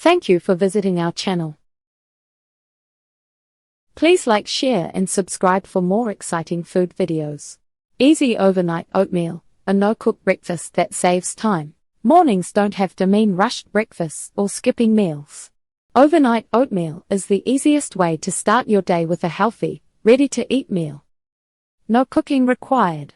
Thank you for visiting our channel. Please like, share and subscribe for more exciting food videos. Easy overnight oatmeal, a no-cook breakfast that saves time. Mornings don't have to mean rushed breakfasts or skipping meals. Overnight oatmeal is the easiest way to start your day with a healthy, ready-to-eat meal. No cooking required.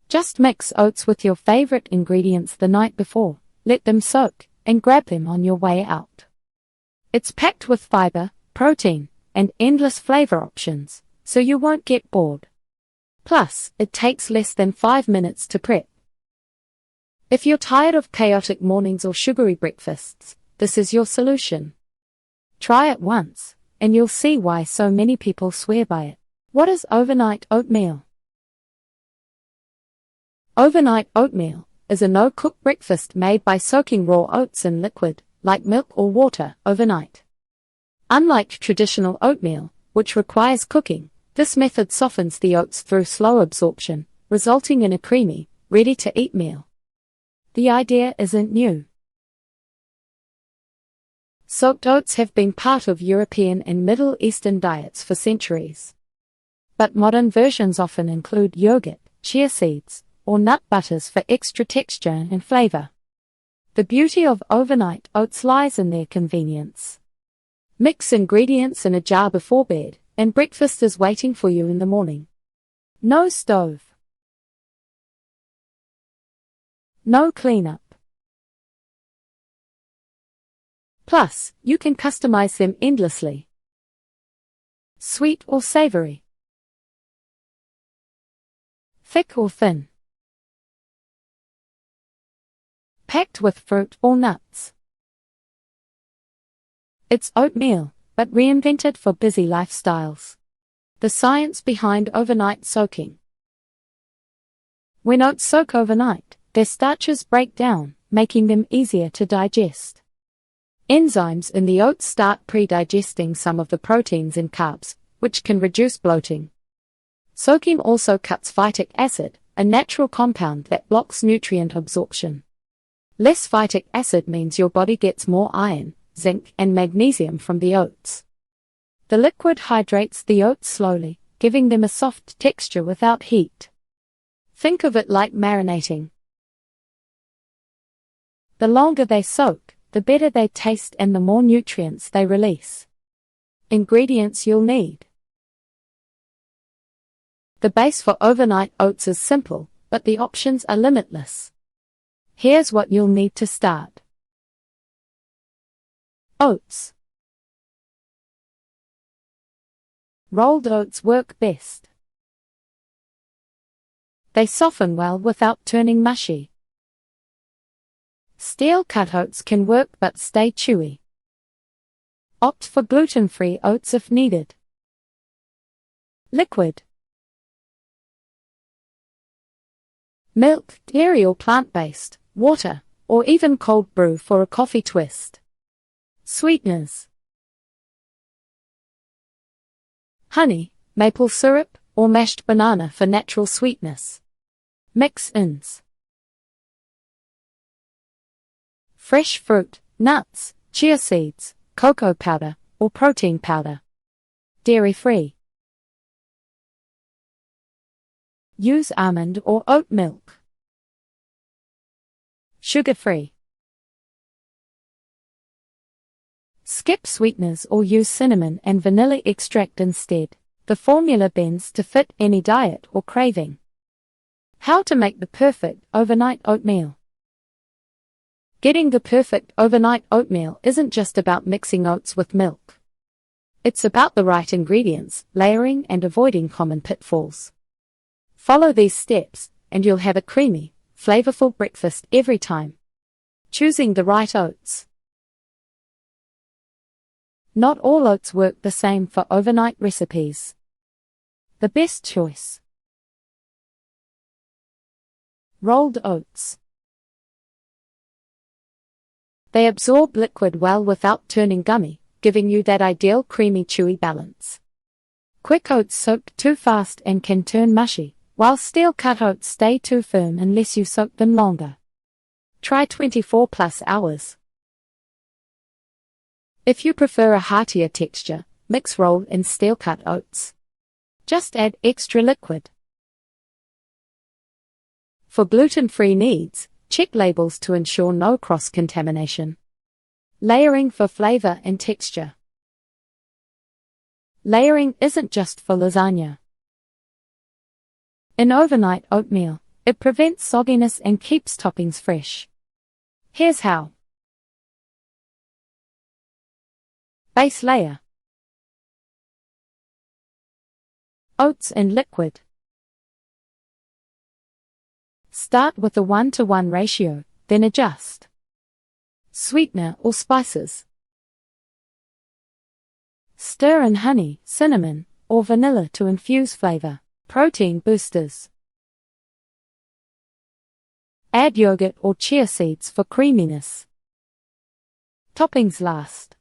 Just mix oats with your favorite ingredients the night before, let them soak, and grab them on your way out. It's packed with fiber, protein, and endless flavor options, so you won't get bored. Plus, it takes less than 5 minutes to prep. If you're tired of chaotic mornings or sugary breakfasts, this is your solution. Try it once, and you'll see why so many people swear by it. What is overnight oatmeal? Overnight oatmeal is a no-cook breakfast made by soaking raw oats in liquid, like milk or water, overnight. Unlike traditional oatmeal, which requires cooking, this method softens the oats through slow absorption, resulting in a creamy, ready-to-eat meal. The idea isn't new. Soaked oats have been part of European and Middle Eastern diets for centuries. But modern versions often include yogurt, chia seeds, or nut butters for extra texture and flavor. The beauty of overnight oats lies in their convenience. Mix ingredients in a jar before bed, and breakfast is waiting for you in the morning. No stove. No cleanup. Plus, you can customize them endlessly. Sweet or savory. Thick or thin. Packed with fruit or nuts. It's oatmeal, but reinvented for busy lifestyles. The science behind overnight soaking. When oats soak overnight, their starches break down, making them easier to digest. Enzymes in the oats start pre-digesting some of the proteins and carbs, which can reduce bloating. Soaking also cuts phytic acid, a natural compound that blocks nutrient absorption. Less phytic acid means your body gets more iron, zinc, and magnesium from the oats. The liquid hydrates the oats slowly, giving them a soft texture without heat. Think of it like marinating. The longer they soak, the better they taste and the more nutrients they release. Ingredients you'll need. The base for overnight oats is simple, but the options are limitless. Here's what you'll need to start. Oats. Rolled oats work best. They soften well without turning mushy. Steel-cut oats can work but stay chewy. Opt for gluten-free oats if needed. Liquid. Milk, dairy or plant-based, water, or even cold brew for a coffee twist. Sweeteners. Honey, maple syrup, or mashed banana for natural sweetness. Mix-ins. Fresh fruit, nuts, chia seeds, cocoa powder, or protein powder. Dairy-free. Use almond or oat milk. Sugar-free. Skip sweeteners or use cinnamon and vanilla extract instead. The formula bends to fit any diet or craving. How to make the perfect overnight oatmeal. Getting the perfect overnight oatmeal isn't just about mixing oats with milk. It's about the right ingredients, layering, and avoiding common pitfalls. Follow these steps, and you'll have a creamy, flavorful breakfast every time. Choosing the right oats. Not all oats work the same for overnight recipes. The best choice. Rolled oats. They absorb liquid well without turning gummy, giving you that ideal creamy chewy balance. Quick oats soak too fast and can turn mushy, while steel-cut oats stay too firm unless you soak them longer. Try 24 plus hours. If you prefer a heartier texture, mix rolled and steel-cut oats. Just add extra liquid. For gluten-free needs, check labels to ensure no cross-contamination. Layering for flavor and texture. Layering isn't just for lasagna. In overnight oatmeal, it prevents sogginess and keeps toppings fresh. Here's how. Base layer. Oats and liquid. Start with a 1:1 ratio, then adjust. Sweetener or spices. Stir in honey, cinnamon, or vanilla to infuse flavor. Protein boosters. Add yogurt or chia seeds for creaminess. Toppings last.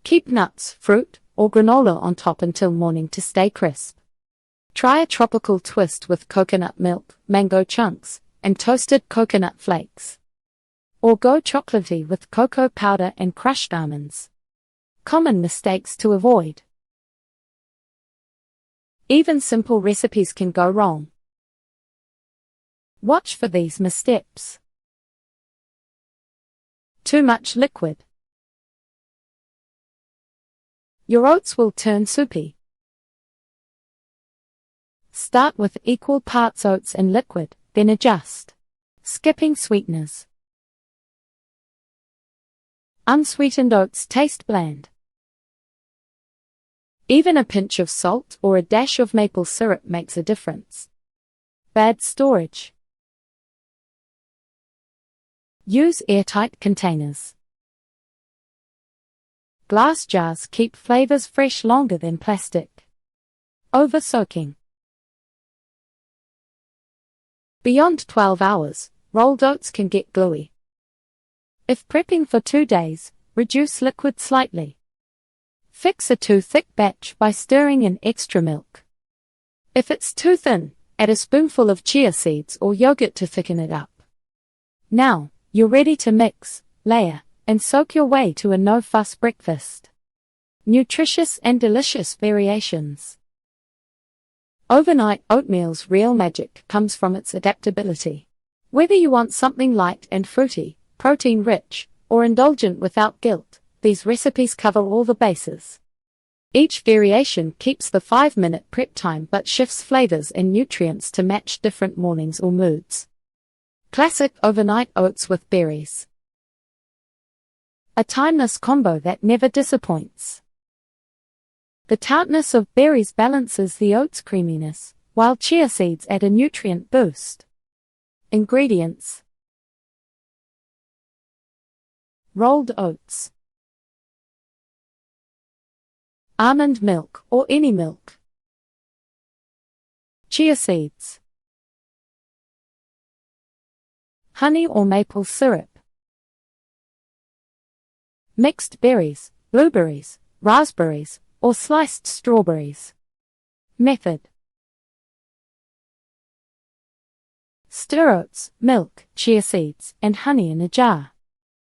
Keep nuts, fruit, or granola on top until morning to stay crisp. Try a tropical twist with coconut milk, mango chunks, and toasted coconut flakes. Or go chocolatey with cocoa powder and crushed almonds. Common mistakes to avoid. Even simple recipes can go wrong. Watch for these missteps. Too much liquid. Your oats will turn soupy. Start with equal parts oats and liquid, then adjust. Skipping sweeteners. Unsweetened oats taste bland. Even a pinch of salt or a dash of maple syrup makes a difference. Bad storage. Use airtight containers. Glass jars keep flavors fresh longer than plastic. Over-soaking. Beyond 12 hours, rolled oats can get gluey. If prepping for 2 days, reduce liquid slightly. Fix a too thick batch by stirring in extra milk. If it's too thin, add a spoonful of chia seeds or yogurt to thicken it up. Now, you're ready to mix, layer, and soak your way to a no-fuss breakfast. Nutritious and delicious variations. Overnight oatmeal's real magic comes from its adaptability. Whether you want something light and fruity, protein-rich, or indulgent without guilt, these recipes cover all the bases. Each variation keeps the 5-minute prep time but shifts flavors and nutrients to match different mornings or moods. Classic overnight oats with berries. A timeless combo that never disappoints. The tartness of berries balances the oats' creaminess, while chia seeds add a nutrient boost. Ingredients. Rolled oats. Almond milk or any milk. Chia seeds. Honey or maple syrup. Mixed berries, blueberries, raspberries, or sliced strawberries. Method. Stir oats, milk, chia seeds, and honey in a jar.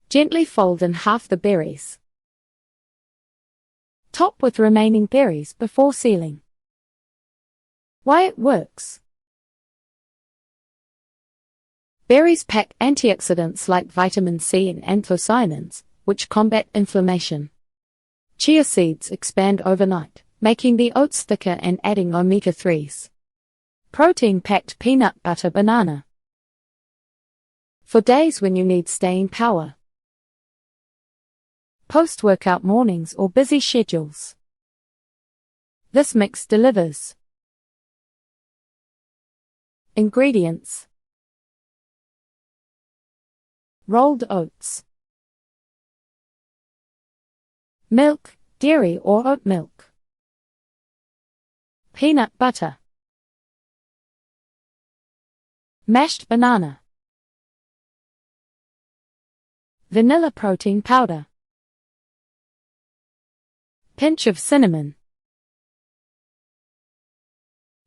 Gently fold in half the berries. Top with remaining berries before sealing. Why it works. Berries pack antioxidants like vitamin C and anthocyanins, which combat inflammation. Chia seeds expand overnight, making the oats thicker and adding omega-3s. Protein-packed peanut butter banana. For days when you need staying power. Post-workout mornings or busy schedules. This mix delivers. Ingredients. Rolled oats. Milk, dairy or oat milk. Peanut butter. Mashed banana. Vanilla protein powder. Pinch of cinnamon.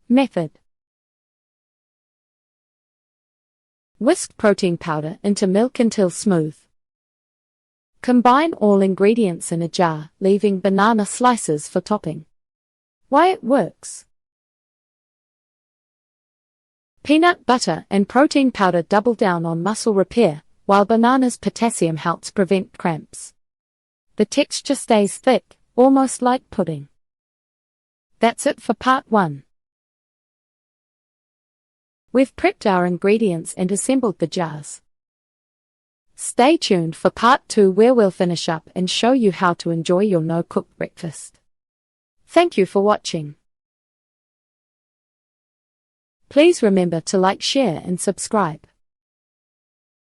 Method. Whisk protein powder into milk until smooth. Combine all ingredients in a jar, leaving banana slices for topping. Why it works. Peanut butter and protein powder double down on muscle repair, while banana's potassium helps prevent cramps. The texture stays thick, almost like pudding. That's it for part 1. We've prepped our ingredients and assembled the jars. Stay tuned for part 2, where we'll finish up and show you how to enjoy your no-cook breakfast. Thank you for watching. Please remember to like, share and subscribe.